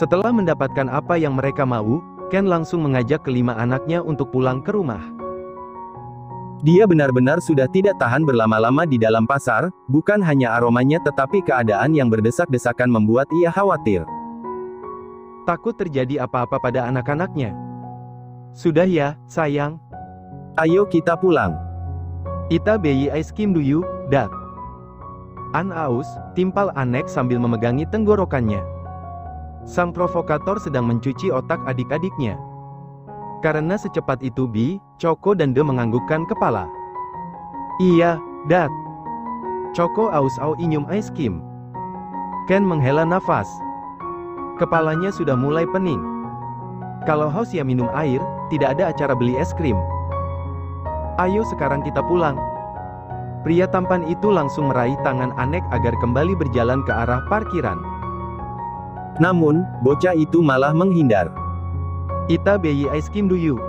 Setelah mendapatkan apa yang mereka mau, Ken langsung mengajak kelima anaknya untuk pulang ke rumah. Dia benar-benar sudah tidak tahan berlama-lama di dalam pasar, bukan hanya aromanya tetapi keadaan yang berdesak-desakan membuat ia khawatir. Takut terjadi apa-apa pada anak-anaknya. Sudah ya, sayang. Ayo kita pulang. Ita bayi ice cream dulu, Dad. An aus, timpal Anek sambil memegangi tenggorokannya. Sang provokator sedang mencuci otak adik-adiknya. Karena secepat itu Bi, Choco dan De menganggukkan kepala. Iya, Dad. Choco aus-au inyum ice cream. Ken menghela nafas. Kepalanya sudah mulai pening. Kalau haus ya minum air, tidak ada acara beli es krim. Ayo sekarang kita pulang. Pria tampan itu langsung meraih tangan Anek agar kembali berjalan ke arah parkiran. Namun, bocah itu malah menghindar. Ita bayi ice cream dulu.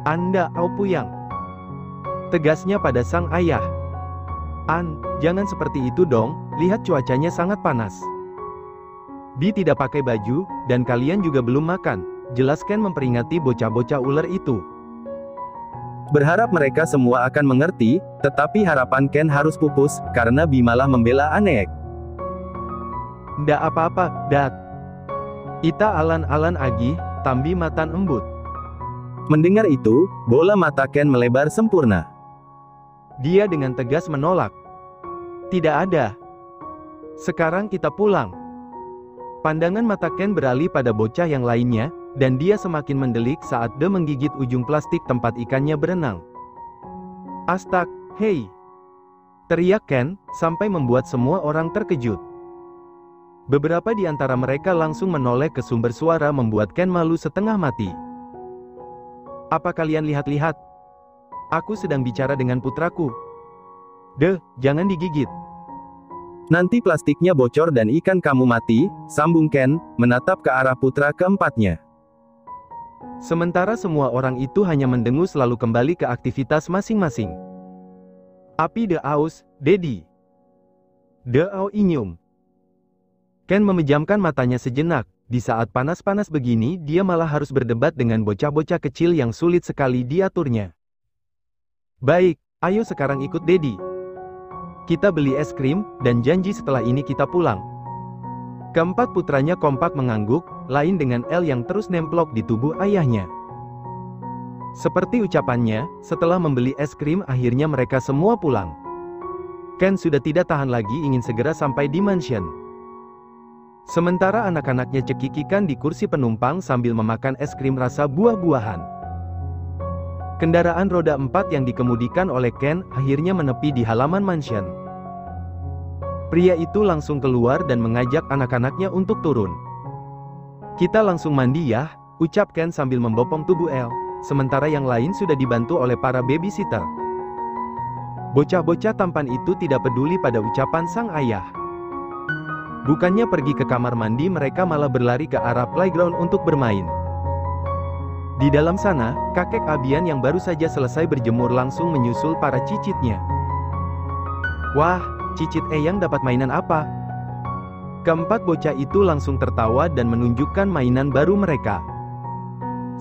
Anda au puyang. Tegasnya pada sang ayah. An, jangan seperti itu dong, lihat cuacanya sangat panas. Bi tidak pakai baju, dan kalian juga belum makan. Jelas Ken memperingati bocah-bocah ular itu. Berharap mereka semua akan mengerti, tetapi harapan Ken harus pupus, karena Bi malah membela Anek. Ndak apa-apa, Dad. Ita alan-alan agih, tambi matan embut. Mendengar itu, bola mata Ken melebar sempurna. Dia dengan tegas menolak. Tidak ada. Sekarang kita pulang. Pandangan mata Ken beralih pada bocah yang lainnya, dan dia semakin mendelik saat De menggigit ujung plastik tempat ikannya berenang. Astag, hei! Teriak Ken, sampai membuat semua orang terkejut. Beberapa di antara mereka langsung menoleh ke sumber suara membuat Ken malu setengah mati. Apa kalian lihat-lihat? Aku sedang bicara dengan putraku. De, jangan digigit. Nanti plastiknya bocor dan ikan kamu mati, sambung Ken, menatap ke arah putra keempatnya. Sementara semua orang itu hanya mendengus lalu kembali ke aktivitas masing-masing. Api de aus, Dedi. De au inyum. Ken memejamkan matanya sejenak. Di saat panas-panas begini dia malah harus berdebat dengan bocah-bocah kecil yang sulit sekali diaturnya. Baik, ayo sekarang ikut Dedi. Kita beli es krim, dan janji setelah ini kita pulang. Keempat putranya kompak mengangguk, lain dengan L yang terus nemplok di tubuh ayahnya. Seperti ucapannya, setelah membeli es krim akhirnya mereka semua pulang. Ken sudah tidak tahan lagi ingin segera sampai di mansion. Sementara anak-anaknya cekikikan di kursi penumpang sambil memakan es krim rasa buah-buahan. Kendaraan roda 4 yang dikemudikan oleh Ken akhirnya menepi di halaman mansion. Pria itu langsung keluar dan mengajak anak-anaknya untuk turun. Kita langsung mandi ya, ucap Ken sambil membopong tubuh Elle, sementara yang lain sudah dibantu oleh para babysitter. Bocah-bocah tampan itu tidak peduli pada ucapan sang ayah. Bukannya pergi ke kamar mandi, mereka malah berlari ke arah playground untuk bermain. Di dalam sana, kakek Abian yang baru saja selesai berjemur langsung menyusul para cicitnya. Wah, cicit Eyang dapat mainan apa? Keempat bocah itu langsung tertawa dan menunjukkan mainan baru mereka.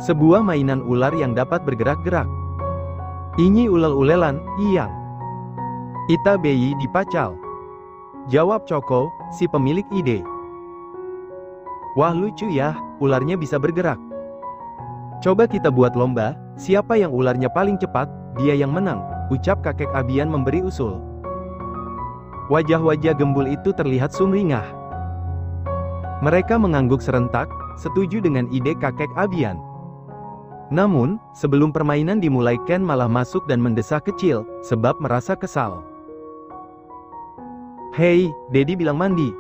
Sebuah mainan ular yang dapat bergerak-gerak. Ini ulel-ulelan, Iyang. Ita bayi dipacal. Jawab Choco, si pemilik ide. Wah lucu ya, ularnya bisa bergerak. Coba kita buat lomba, siapa yang ularnya paling cepat, dia yang menang, ucap kakek Abian memberi usul. Wajah-wajah gembul itu terlihat sumringah. Mereka mengangguk serentak, setuju dengan ide kakek Abian. Namun, sebelum permainan dimulai Ken malah masuk dan mendesak kecil, sebab merasa kesal. Hei, Dedi bilang mandi.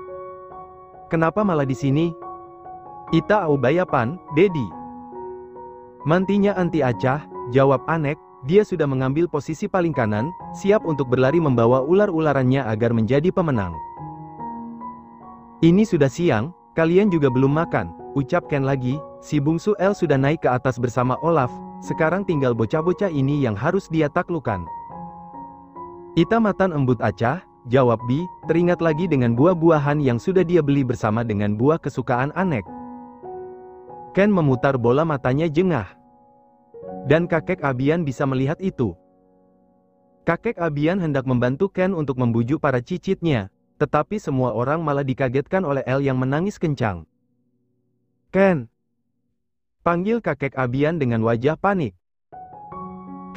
Kenapa malah di sini? Ita au bayapan, Dedi. Mantinya anti acah, jawab Anek, dia sudah mengambil posisi paling kanan, siap untuk berlari membawa ular-ularannya agar menjadi pemenang. Ini sudah siang, kalian juga belum makan, ucap Ken lagi, si bungsu El sudah naik ke atas bersama Olaf, sekarang tinggal bocah-bocah ini yang harus dia taklukkan. Ita matan embut acah, jawab Bi, teringat lagi dengan buah-buahan yang sudah dia beli bersama dengan buah kesukaan Anek. Ken memutar bola matanya jengah. Dan kakek Abian bisa melihat itu. Kakek Abian hendak membantu Ken untuk membujuk para cicitnya, tetapi semua orang malah dikagetkan oleh El yang menangis kencang. Ken! Panggil kakek Abian dengan wajah panik.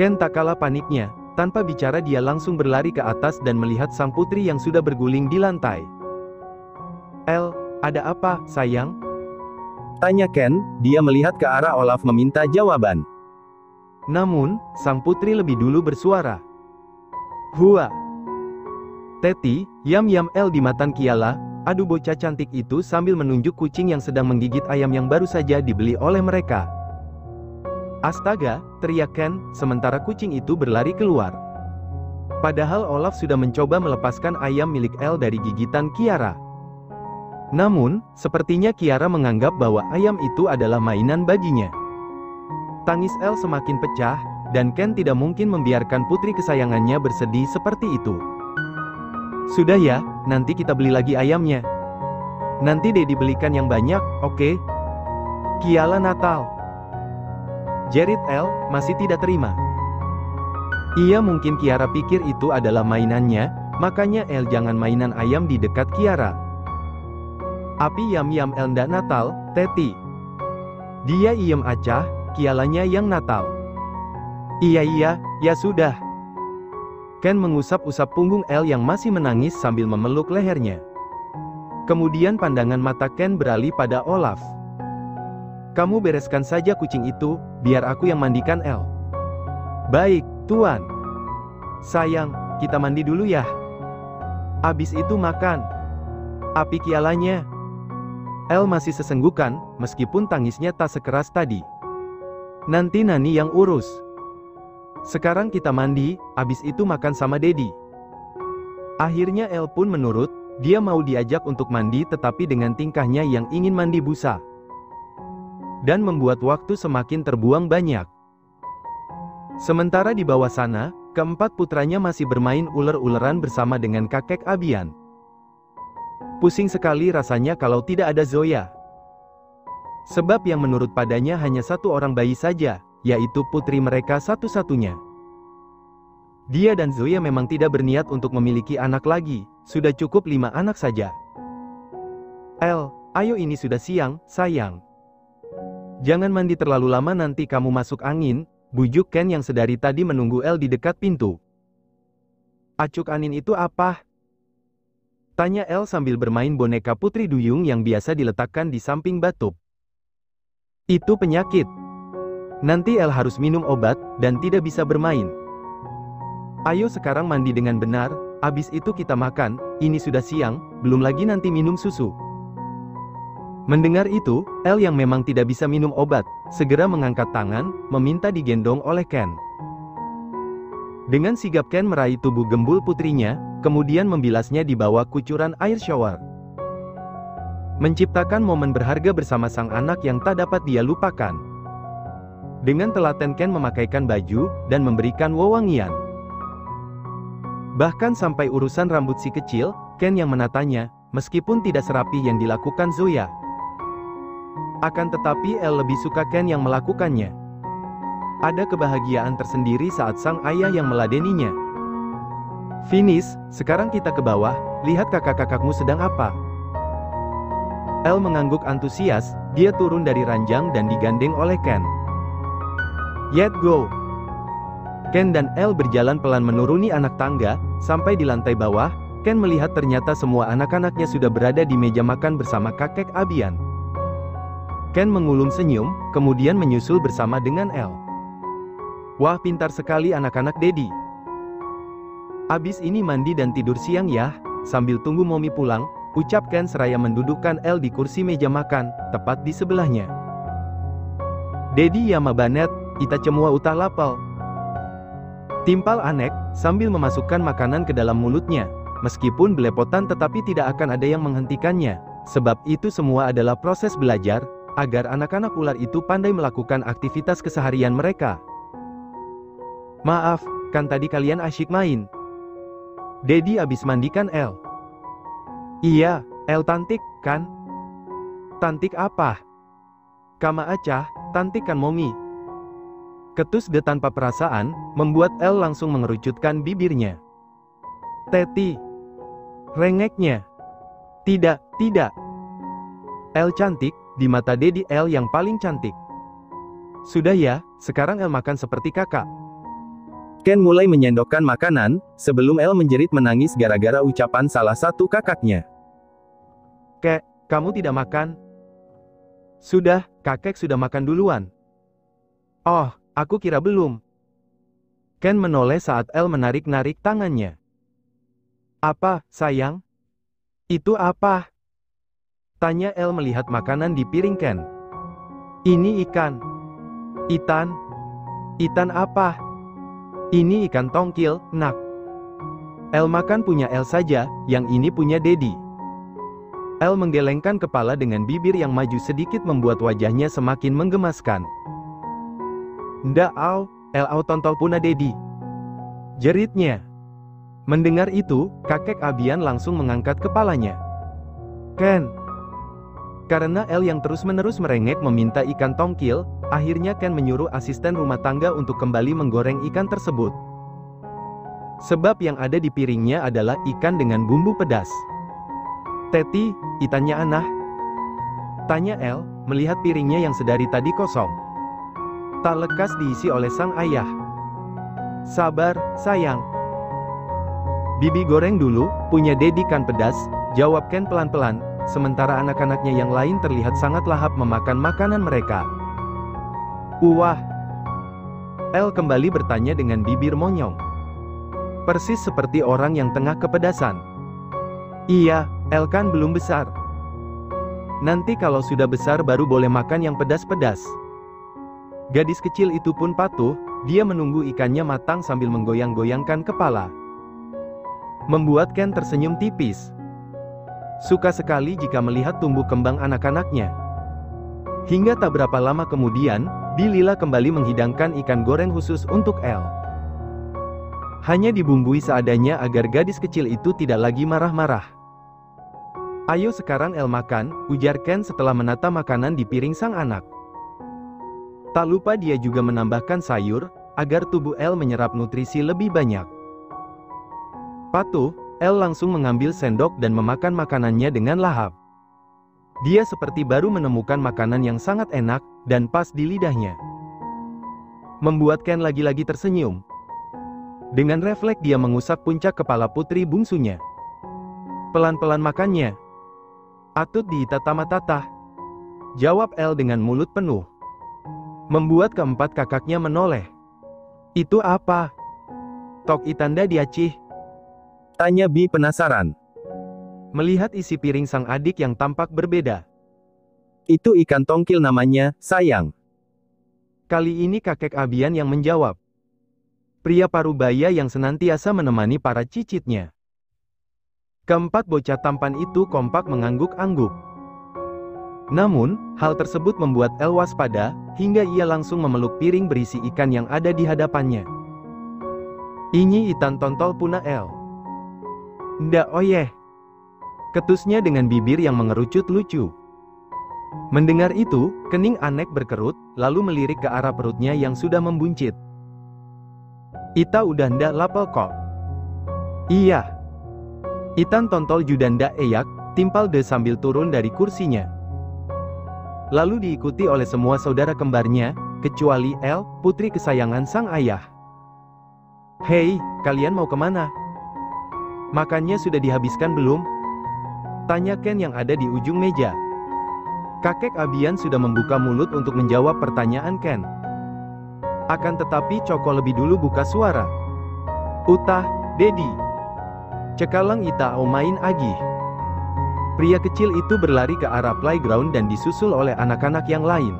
Ken tak kalah paniknya, tanpa bicara dia langsung berlari ke atas dan melihat sang putri yang sudah berguling di lantai. El, ada apa, sayang? Tanya Ken, dia melihat ke arah Olaf meminta jawaban. Namun, sang putri lebih dulu bersuara. Hua! Teti, yam-yam El di matan Kiala, aduh bocah cantik itu sambil menunjuk kucing yang sedang menggigit ayam yang baru saja dibeli oleh mereka. Astaga, teriak Ken, sementara kucing itu berlari keluar. Padahal Olaf sudah mencoba melepaskan ayam milik El dari gigitan Kiara. Namun, sepertinya Kiara menganggap bahwa ayam itu adalah mainan baginya. Tangis El semakin pecah, dan Ken tidak mungkin membiarkan putri kesayangannya bersedih seperti itu. Sudah ya, nanti kita beli lagi ayamnya. Nanti Dedi belikan yang banyak, oke? Kiala Natal. Jerit El masih tidak terima. Ia mungkin Kiara pikir itu adalah mainannya, makanya El jangan mainan ayam di dekat Kiara. Api yam-yam El ndak Natal, Teti. Dia iem acah, Kialanya yang Natal. Iya, ya sudah. Ken mengusap-usap punggung El yang masih menangis sambil memeluk lehernya. Kemudian pandangan mata Ken beralih pada Olaf. Kamu bereskan saja kucing itu, biar aku yang mandikan El. Baik, Tuan. Sayang, kita mandi dulu ya. Abis itu makan. Api Kialanya. El masih sesenggukan, meskipun tangisnya tak sekeras tadi. Nanti Nani yang urus. Sekarang kita mandi, abis itu makan sama Dedi. Akhirnya El pun menurut, dia mau diajak untuk mandi tetapi dengan tingkahnya yang ingin mandi busa. Dan membuat waktu semakin terbuang banyak. Sementara di bawah sana, keempat putranya masih bermain uler-uleran bersama dengan kakek Abian. Pusing sekali rasanya kalau tidak ada Zoya. Sebab yang menurut padanya hanya satu orang bayi saja, yaitu putri mereka satu-satunya. Dia dan Zoya memang tidak berniat untuk memiliki anak lagi, sudah cukup 5 anak saja. El, ayo ini sudah siang, sayang. Jangan mandi terlalu lama nanti kamu masuk angin, bujuk Ken yang sedari tadi menunggu El di dekat pintu. Acuk angin itu apa? Tanya El sambil bermain boneka putri duyung yang biasa diletakkan di samping batub. Itu penyakit. Nanti El harus minum obat, dan tidak bisa bermain. Ayo sekarang mandi dengan benar, abis itu kita makan, ini sudah siang, belum lagi nanti minum susu. Mendengar itu, El yang memang tidak bisa minum obat, segera mengangkat tangan, meminta digendong oleh Ken. Dengan sigap Ken meraih tubuh gembul putrinya, kemudian membilasnya di bawah kucuran air shower. Menciptakan momen berharga bersama sang anak yang tak dapat dia lupakan. Dengan telaten Ken memakaikan baju, dan memberikan wewangian. Bahkan sampai urusan rambut si kecil, Ken yang menatanya, meskipun tidak serapi yang dilakukan Zoya. Akan tetapi El lebih suka Ken yang melakukannya. Ada kebahagiaan tersendiri saat sang ayah yang meladeninya. Finis, sekarang kita ke bawah, lihat kakak-kakakmu sedang apa. El mengangguk antusias, dia turun dari ranjang dan digandeng oleh Ken. Yet go! Ken dan El berjalan pelan menuruni anak tangga, sampai di lantai bawah, Ken melihat ternyata semua anak-anaknya sudah berada di meja makan bersama kakek Abian. Ken mengulum senyum, kemudian menyusul bersama dengan El. Wah, pintar sekali anak-anak Dedi. Abis ini mandi dan tidur siang ya, sambil tunggu Mommy pulang, ucap Ken seraya mendudukkan El di kursi meja makan, tepat di sebelahnya. Dedi yama banet, ita cemua utah lapal. Timpal Anek, sambil memasukkan makanan ke dalam mulutnya, meskipun belepotan tetapi tidak akan ada yang menghentikannya, sebab itu semua adalah proses belajar, agar anak-anak ular itu pandai melakukan aktivitas keseharian mereka. Maaf, kan tadi kalian asyik main. Dedi abis mandikan El. Iya, El tantik, kan? Tantik apa? Kama acah, tantikan momi. Ketus De tanpa perasaan, membuat El langsung mengerucutkan bibirnya. Teti. Rengeknya. Tidak, tidak. El cantik, di mata Dedi El yang paling cantik. Sudah ya, sekarang El makan seperti kakak. Ken mulai menyendokkan makanan, sebelum El menjerit menangis gara-gara ucapan salah satu kakaknya. Kek, kamu tidak makan? Sudah, kakek sudah makan duluan. Oh, aku kira belum. Ken menoleh saat El menarik-narik tangannya. Apa, sayang? Itu apa? Tanya El melihat makanan di piring Ken. Ini ikan. Itan? Itan apa? Ini ikan tongkil, nak. El makan punya El saja, yang ini punya Dedi. El menggelengkan kepala dengan bibir yang maju sedikit membuat wajahnya semakin menggemaskan. Ndak au, El au tontol puna Dedi. Jeritnya. Mendengar itu, kakek Abian langsung mengangkat kepalanya. Ken. Karena El yang terus-menerus merengek meminta ikan tongkil, akhirnya Ken menyuruh asisten rumah tangga untuk kembali menggoreng ikan tersebut. Sebab yang ada di piringnya adalah ikan dengan bumbu pedas. Teti, itannya anah? Tanya El, melihat piringnya yang sedari tadi kosong. Tak lekas diisi oleh sang ayah. Sabar, sayang. Bibi goreng dulu, punya Dedi kan pedas, jawab Ken pelan-pelan, sementara anak-anaknya yang lain terlihat sangat lahap memakan makanan mereka. Wah. El kembali bertanya dengan bibir monyong. Persis seperti orang yang tengah kepedasan. Iya, El kan belum besar. Nanti kalau sudah besar baru boleh makan yang pedas-pedas. Gadis kecil itu pun patuh, dia menunggu ikannya matang sambil menggoyang-goyangkan kepala. Membuat Ken tersenyum tipis. Suka sekali jika melihat tumbuh kembang anak-anaknya. Hingga tak berapa lama kemudian, Bilila kembali menghidangkan ikan goreng khusus untuk El. Hanya dibumbui seadanya agar gadis kecil itu tidak lagi marah-marah. Ayo sekarang El makan, ujar Ken setelah menata makanan di piring sang anak. Tak lupa dia juga menambahkan sayur, agar tubuh El menyerap nutrisi lebih banyak. Patuh, El langsung mengambil sendok dan memakan makanannya dengan lahap. Dia seperti baru menemukan makanan yang sangat enak, dan pas di lidahnya. Membuat Ken lagi-lagi tersenyum. Dengan refleks dia mengusap puncak kepala putri bungsunya. Pelan-pelan makannya. Atut ditatama-tatah. Jawab El dengan mulut penuh. Membuat keempat kakaknya menoleh. Itu apa? Tok itanda diacih. Tanya Bi penasaran. Melihat isi piring sang adik yang tampak berbeda. Itu ikan tongkil namanya, sayang. Kali ini kakek Abian yang menjawab. Pria parubaya yang senantiasa menemani para cicitnya. Keempat bocah tampan itu kompak mengangguk-angguk. Namun, hal tersebut membuat El waspada, hingga ia langsung memeluk piring berisi ikan yang ada di hadapannya. Ini itan tontol puna El. Ndak oyeh. Ketusnya dengan bibir yang mengerucut lucu. Mendengar itu, kening Anek berkerut, lalu melirik ke arah perutnya yang sudah membuncit. Ita udah ndak lapel kok. Iya. Itan tontol juga ndak eyak, timpal De sambil turun dari kursinya. Lalu diikuti oleh semua saudara kembarnya, kecuali El, putri kesayangan sang ayah. Hei, kalian mau kemana? Makannya sudah dihabiskan belum? Tanya Ken yang ada di ujung meja. Kakek Abian sudah membuka mulut untuk menjawab pertanyaan Ken. Akan tetapi Coko lebih dulu buka suara. Utah, Dedi. Cekalang ita au main agih. Pria kecil itu berlari ke arah playground dan disusul oleh anak-anak yang lain.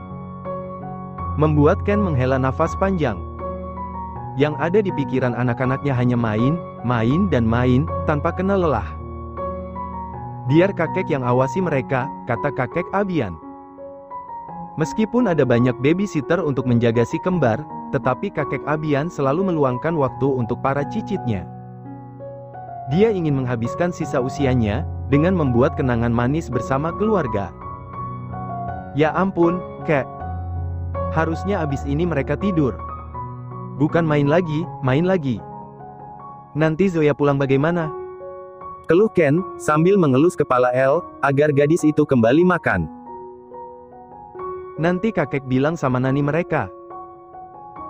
Membuat Ken menghela nafas panjang. Yang ada di pikiran anak-anaknya hanya main, main dan main, tanpa kenal lelah. Biar kakek yang awasi mereka, kata kakek Abian. Meskipun ada banyak babysitter untuk menjaga si kembar, tetapi kakek Abian selalu meluangkan waktu untuk para cicitnya. Dia ingin menghabiskan sisa usianya, dengan membuat kenangan manis bersama keluarga. Ya ampun, Kek. Harusnya abis ini mereka tidur. Bukan main lagi, main lagi. Nanti Zoya pulang bagaimana? Keluh Ken, sambil mengelus kepala El, agar gadis itu kembali makan. Nanti kakek bilang sama nani mereka.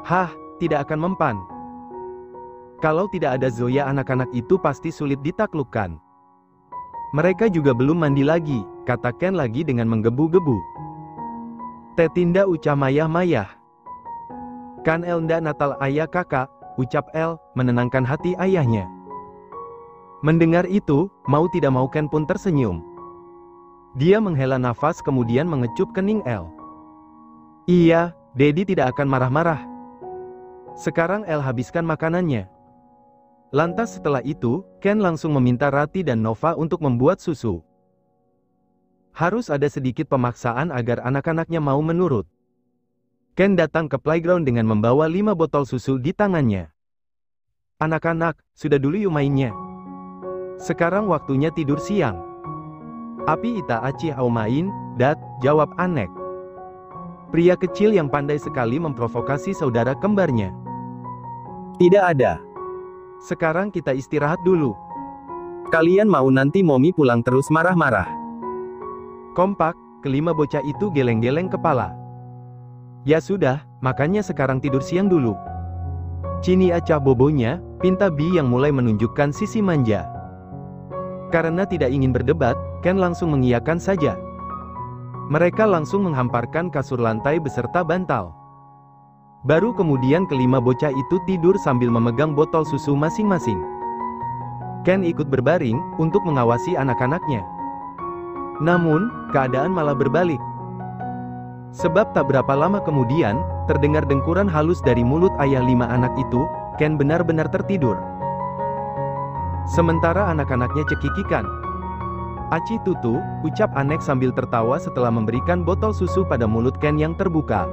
Hah, tidak akan mempan. Kalau tidak ada Zoya anak-anak itu pasti sulit ditaklukkan. Mereka juga belum mandi lagi, kata Ken lagi dengan menggebu-gebu. Tetinda ucap mayah-mayah. Kan El ndak natal ayah kakak, ucap El, menenangkan hati ayahnya. Mendengar itu, mau tidak mau Ken pun tersenyum. Dia menghela nafas kemudian mengecup kening El. Iya, Dedi tidak akan marah-marah. Sekarang El habiskan makanannya. Lantas setelah itu, Ken langsung meminta Rati dan Nova untuk membuat susu. Harus ada sedikit pemaksaan agar anak-anaknya mau menurut. Ken datang ke playground dengan membawa 5 botol susu di tangannya. Anak-anak, sudah dulu yuk mainnya. Sekarang waktunya tidur siang. Api ita acih au main, dat, jawab Anek. Pria kecil yang pandai sekali memprovokasi saudara kembarnya. Tidak ada. Sekarang kita istirahat dulu. Kalian mau nanti Momi pulang terus marah-marah. Kompak, kelima bocah itu geleng-geleng kepala. Ya sudah, makanya sekarang tidur siang dulu. Cini acah bobonya, pinta Bi yang mulai menunjukkan sisi manja. Karena tidak ingin berdebat, Ken langsung mengiyakan saja. Mereka langsung menghamparkan kasur lantai beserta bantal. Baru kemudian kelima bocah itu tidur sambil memegang botol susu masing-masing. Ken ikut berbaring, untuk mengawasi anak-anaknya. Namun, keadaan malah berbalik. Sebab tak berapa lama kemudian, terdengar dengkuran halus dari mulut ayah 5 anak itu, Ken benar-benar tertidur. Sementara anak-anaknya cekikikan. Aci tutu, ucap Anek sambil tertawa setelah memberikan botol susu pada mulut Ken yang terbuka.